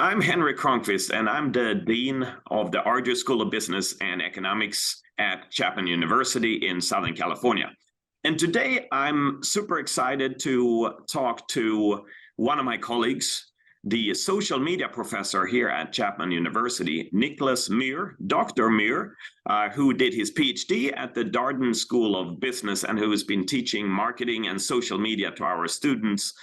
I'm Henry Cronqvist, and I'm the Dean of the Ardrey School of Business and Economics at Chapman University in Southern California. And today I'm super excited to talk to one of my colleagues, the social media professor here at Chapman University, Niklas Myhr, Dr. Myhr, who did his PhD at the Darden School of Business and who has been teaching marketing and social media to our students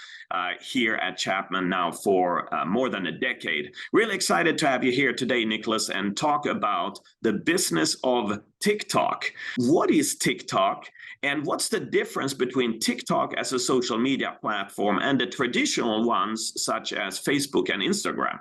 here at Chapman now for more than a decade. Really excited to have you here today, Niklas, and talk about the business of TikTok. What is TikTok, and what's the difference between TikTok as a social media platform and the traditional ones such as Facebook and Instagram?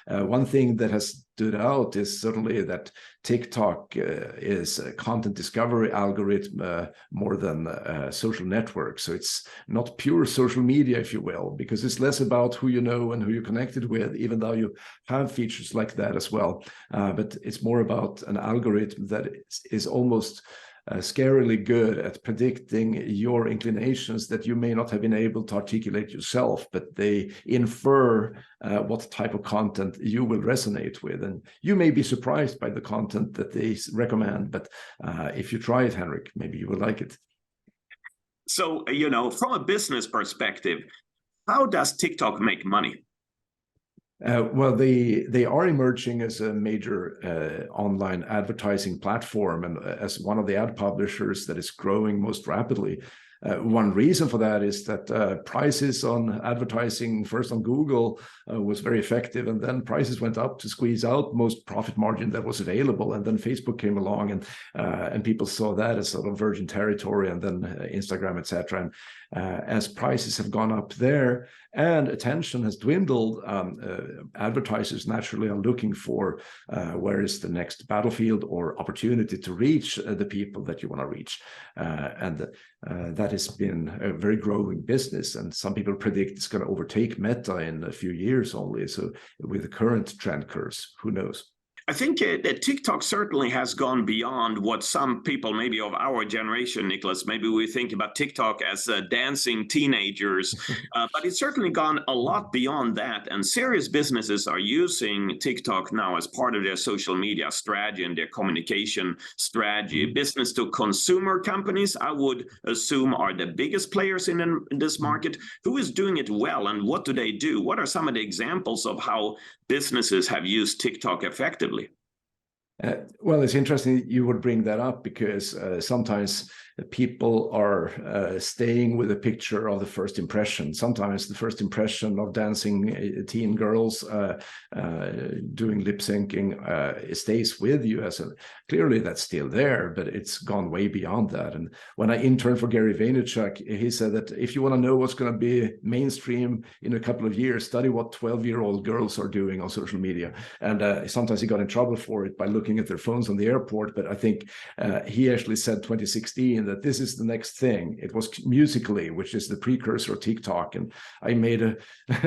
One thing that has stood out is certainly that TikTok is a content discovery algorithm more than a social network. So it's not pure social media, if you will, because it's less about who you know and who you're connected with, even though you have features like that as well. But it's more about an algorithm that is almost scarily good at predicting your inclinations that you may not have been able to articulate yourself, but they infer what type of content you will resonate with. And you may be surprised by the content that they recommend, but if you try it, Henrik, maybe you will like it. So, from a business perspective, how does TikTok make money? Well, they are emerging as a major online advertising platform and as one of the ad publishers that is growing most rapidly. One reason for that is that prices on advertising, first on Google, was very effective, and then prices went up to squeeze out most profit margin that was available. And then Facebook came along, and people saw that as sort of virgin territory, and then Instagram, etc. And as prices have gone up there and attention has dwindled, advertisers naturally are looking for where is the next battlefield or opportunity to reach the people that you want to reach. And that has been a very growing business. And some people predict it's going to overtake Meta in a few years only. So with the current trend curves, who knows? I think that TikTok certainly has gone beyond what some people, maybe of our generation, Niklas, maybe we think about TikTok as dancing teenagers, but it's certainly gone a lot beyond that. And serious businesses are using TikTok now as part of their social media strategy and their communication strategy. Business to consumer companies, I would assume, are the biggest players in this market. Who is doing it well, and what do they do? What are some of the examples of how businesses have used TikTok effectively? Well, it's interesting you would bring that up because sometimes people are staying with a picture of the first impression. Sometimes the first impression of dancing teen girls doing lip syncing stays with you. Clearly that's still there, but it's gone way beyond that. And when I interned for Gary Vaynerchuk, he said that if you want to know what's going to be mainstream in a couple of years, study what 12-year-old girls are doing on social media. And sometimes he got in trouble for it by looking at their phones on the airport. But I think he actually said 2016 that this is the next thing. It was Musical.ly, which is the precursor of TikTok. And I made a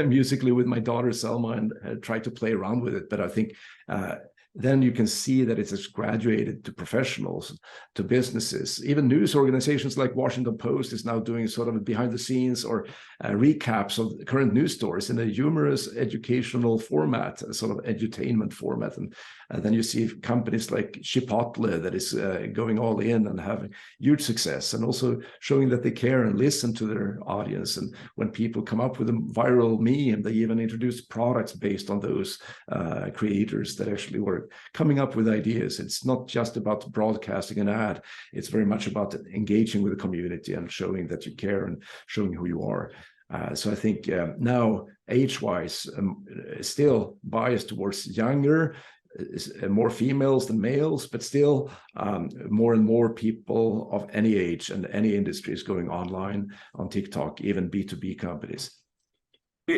Musical.ly with my daughter Selma and tried to play around with it. But I think then you can see that it has graduated to professionals, to businesses. Even news organizations like Washington Post is now doing sort of behind the scenes or recaps of current news stories in a humorous educational format, a sort of edutainment format. And then you see companies like Chipotle that is going all in and having huge success, and also showing that they care and listen to their audience. And when people come up with a viral meme, they even introduce products based on those creators that actually were coming up with ideas. It's not just about broadcasting an ad. It's very much about engaging with the community and showing that you care and showing who you are. So I think now age-wise, still biased towards younger, more females than males, but still more and more people of any age and any industry is going online on TikTok, even B2B companies.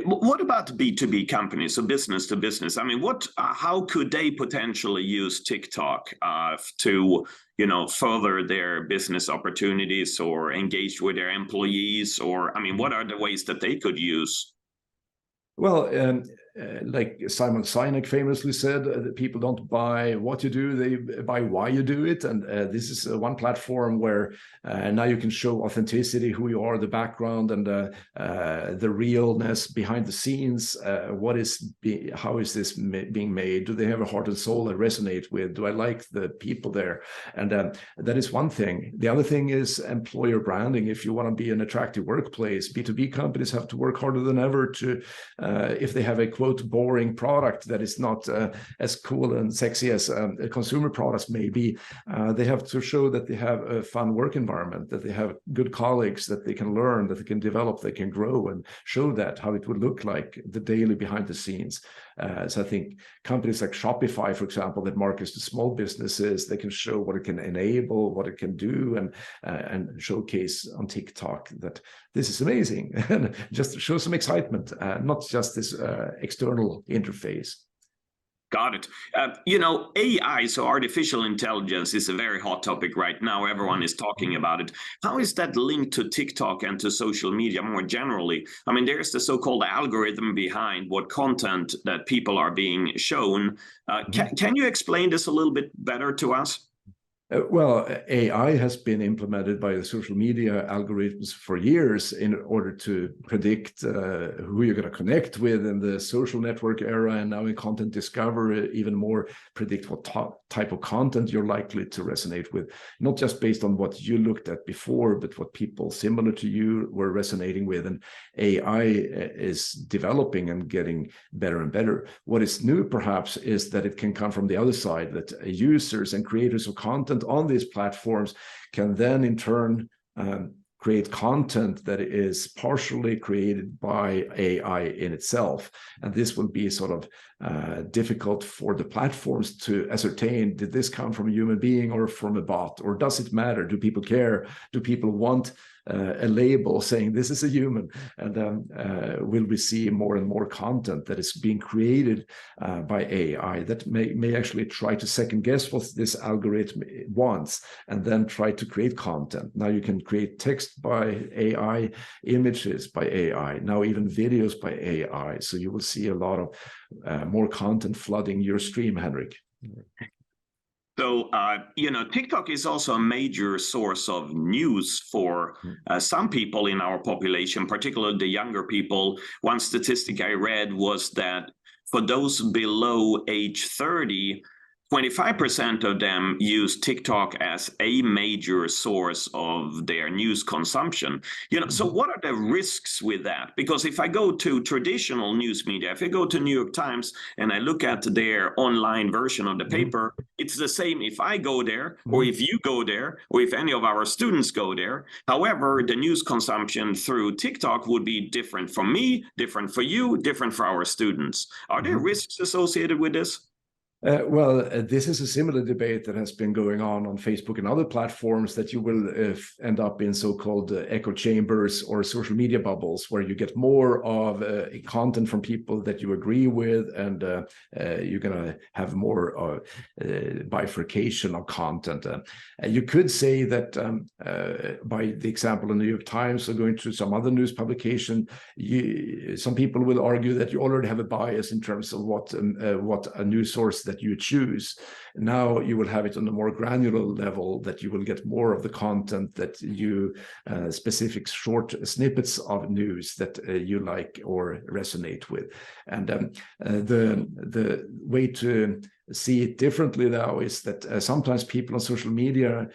What about B2B companies, so business to business? I mean, how could they potentially use TikTok to, further their business opportunities or engage with their employees? Or, I mean, what are the ways that they could use? Well, like Simon Sinek famously said, that people don't buy what you do, they buy why you do it. And this is one platform where now you can show authenticity, who you are, the background, and the realness behind the scenes. How is this being made? Do they have a heart and soul I resonate with? Do I like the people there? And that is one thing. The other thing is employer branding. If you want to be an attractive workplace, B2B companies have to work harder than ever to, if they have a quote boring product that is not as cool and sexy as consumer products may be, they have to show that they have a fun work environment, that they have good colleagues, that they can learn, that they can develop, they can grow, and show that how it would look like the daily behind the scenes. So I think companies like Shopify, for example, that markets to small businesses, they can show what it can enable, what it can do, and showcase on TikTok that this is amazing, and just show some excitement, not just this external interface. Got it. AI, so artificial intelligence, is a very hot topic right now. Everyone is talking about it. How is that linked to TikTok and to social media more generally? I mean, there's the so-called algorithm behind what content that people are being shown. Can you explain this a little bit better to us? Well, AI has been implemented by the social media algorithms for years in order to predict who you're going to connect with in the social network era, and now in content discovery, even more predict what type of content you're likely to resonate with, not just based on what you looked at before, but what people similar to you were resonating with. And AI is developing and getting better and better. What is new, perhaps, is that it can come from the other side, that users and creators of content on these platforms can then in turn create content that is partially created by AI in itself. And this will be sort of difficult for the platforms to ascertain, did this come from a human being or from a bot? Or does it matter? Do people care? Do people want a label saying this is a human? And will we see more and more content that is being created by AI that may actually try to second guess what this algorithm wants and then try to create content? Now you can create text by AI, images by AI, now even videos by AI. So you will see a lot of more content flooding your stream, Henrik. So, TikTok is also a major source of news for some people in our population, particularly the younger people. One statistic I read was that for those below age 30, 25% of them use TikTok as a major source of their news consumption. So what are the risks with that? Because if I go to traditional news media, if I go to New York Times and I look at their online version of the paper, it's the same if I go there, or if you go there, or if any of our students go there. However, the news consumption through TikTok would be different for me, different for you, different for our students. Are there risks associated with this? This is a similar debate that has been going on Facebook and other platforms, that you will end up in so-called echo chambers or social media bubbles, where you get more of content from people that you agree with, and you're going to have more bifurcation of content. You could say that by the example in the New York Times or going to some other news publication, some people will argue that you already have a bias in terms of what a news source that you choose. Now you will have it on a more granular level, that you will get more of the content that you specific short snippets of news that you like or resonate with. And the way to see it differently now is that sometimes people on social media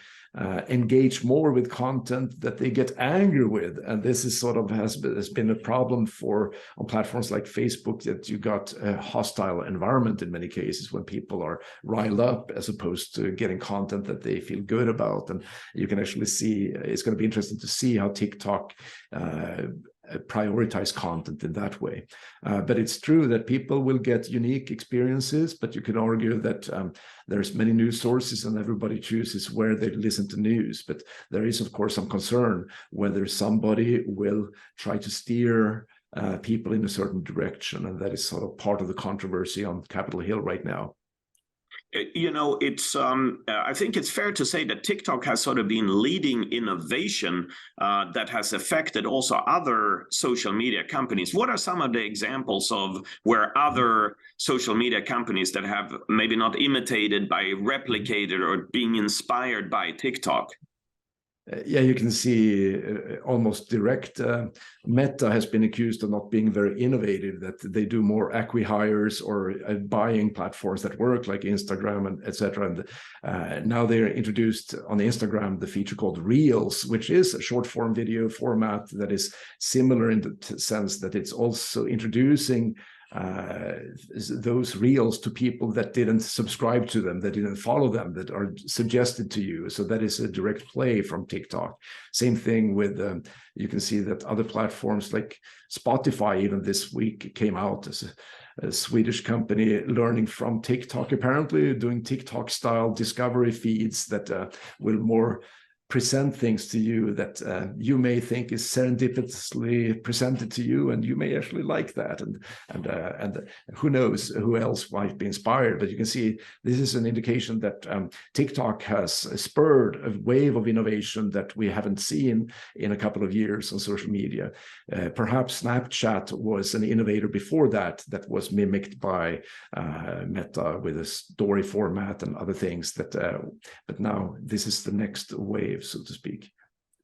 engage more with content that they get angry with, and this is sort of has been a problem on platforms like Facebook, that you got a hostile environment in many cases when people are riled up, as opposed to getting content that they feel good about. And you can actually see, it's going to be interesting to see how TikTok prioritize content in that way. But it's true that people will get unique experiences, but you can argue that there's many news sources and everybody chooses where they listen to news. But there is, of course, some concern whether somebody will try to steer people in a certain direction. And that is sort of part of the controversy on Capitol Hill right now. You know, I think it's fair to say that TikTok has sort of been leading innovation that has affected also other social media companies. What are some of the examples of where other social media companies that have maybe not imitated by replicated or being inspired by TikTok? Yeah, you can see almost direct. Meta has been accused of not being very innovative, that they do more acqui-hires or buying platforms that work like Instagram and etc. And now they're introduced on Instagram the feature called Reels, which is a short form video format that is similar in the sense that it's also introducing those reels to people that didn't subscribe to them, that didn't follow them, that are suggested to you. So that is a direct play from TikTok. Same thing with, you can see that other platforms like Spotify, even this week came out as a Swedish company learning from TikTok, apparently doing TikTok style discovery feeds that will more present things to you that you may think is serendipitously presented to you, and you may actually like that, and who knows who else might be inspired. But you can see this is an indication that TikTok has spurred a wave of innovation that we haven't seen in a couple of years on social media. Perhaps Snapchat was an innovator before that was mimicked by Meta with a story format and other things that but now this is the next wave, so to speak.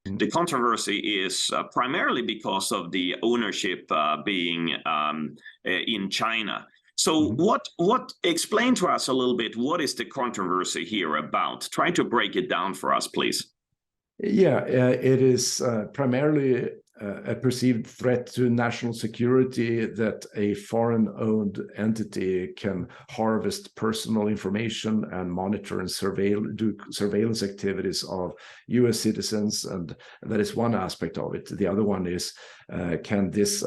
The controversy is primarily because of the ownership being in China. So what explain to us a little bit, what is the controversy here about? Try to break it down for us, please. Yeah, it is primarily a perceived threat to national security that a foreign-owned entity can harvest personal information and monitor and do surveillance activities of US citizens, and that is one aspect of it. The other one is, can this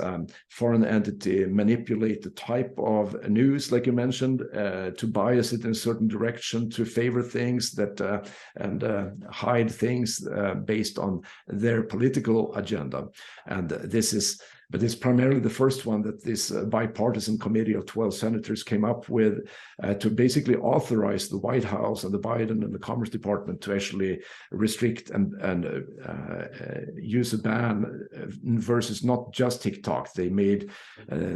foreign entity manipulate the type of news, like you mentioned, to bias it in a certain direction, to favor things that and hide things based on their political agenda. And this is, but it's primarily the first one that this bipartisan committee of 12 senators came up with to basically authorize the White House and the Biden and the Commerce Department to actually restrict and use a ban versus not just TikTok. They made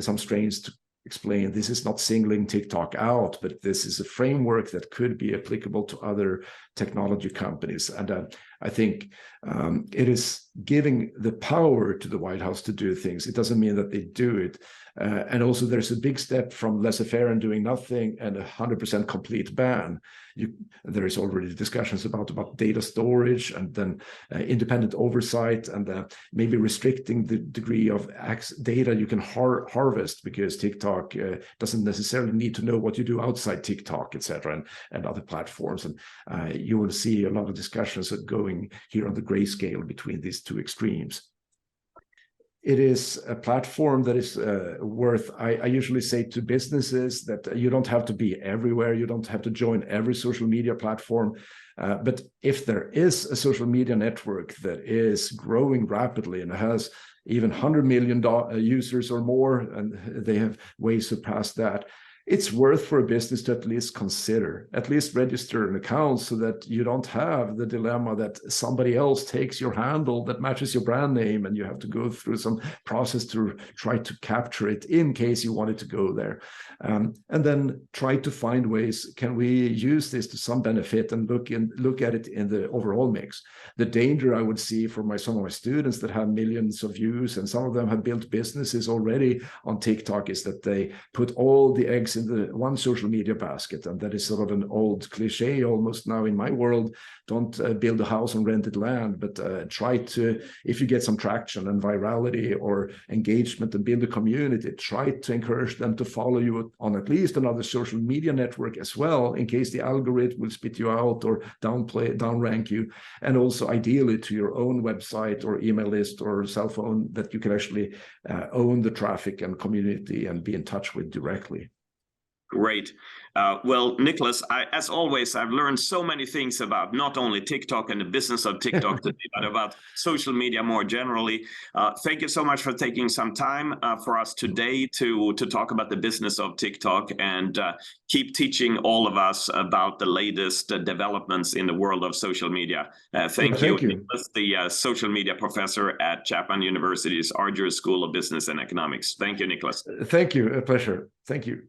some strains to explain this is not singling TikTok out, but this is a framework that could be applicable to other technology companies. And I think it is giving the power to the White House to do things. It doesn't mean that they do it. And also there's a big step from laissez-faire and doing nothing and 100% complete ban. There is already discussions about data storage and then independent oversight and maybe restricting the degree of data you can harvest, because TikTok doesn't necessarily need to know what you do outside TikTok, etc., and other platforms. And you will see a lot of discussions going here on the grayscale between these two extremes. It is a platform that is worth, I usually say to businesses that you don't have to be everywhere. You don't have to join every social media platform. But if there is a social media network that is growing rapidly and has even 100 million users or more, and they have way surpassed that, it's worth for a business to at least consider, at least register an account, so that you don't have the dilemma that somebody else takes your handle that matches your brand name and you have to go through some process to try to capture it in case you wanted to go there. And then try to find ways, can we use this to some benefit, and look at it in the overall mix. The danger I would see for some of my students that have millions of views, and some of them have built businesses already on TikTok, is that they put all the eggs in the one social media basket. And that is sort of an old cliche almost now in my world. Don't build a house on rented land, but try to, if you get some traction and virality or engagement and build a community, try to encourage them to follow you on at least another social media network as well, in case the algorithm will spit you out or downrank you. And also ideally to your own website or email list or cell phone that you can actually own the traffic and community and be in touch with directly. Great. Well, Niklas, as always, I've learned so many things about not only TikTok and the business of TikTok today, but about social media more generally. Thank you so much for taking some time for us today to talk about the business of TikTok and keep teaching all of us about the latest developments in the world of social media. Thank you, Niklas, the social media professor at Chapman University's Argyros School of Business and Economics. Thank you, Niklas. Thank you. A pleasure. Thank you.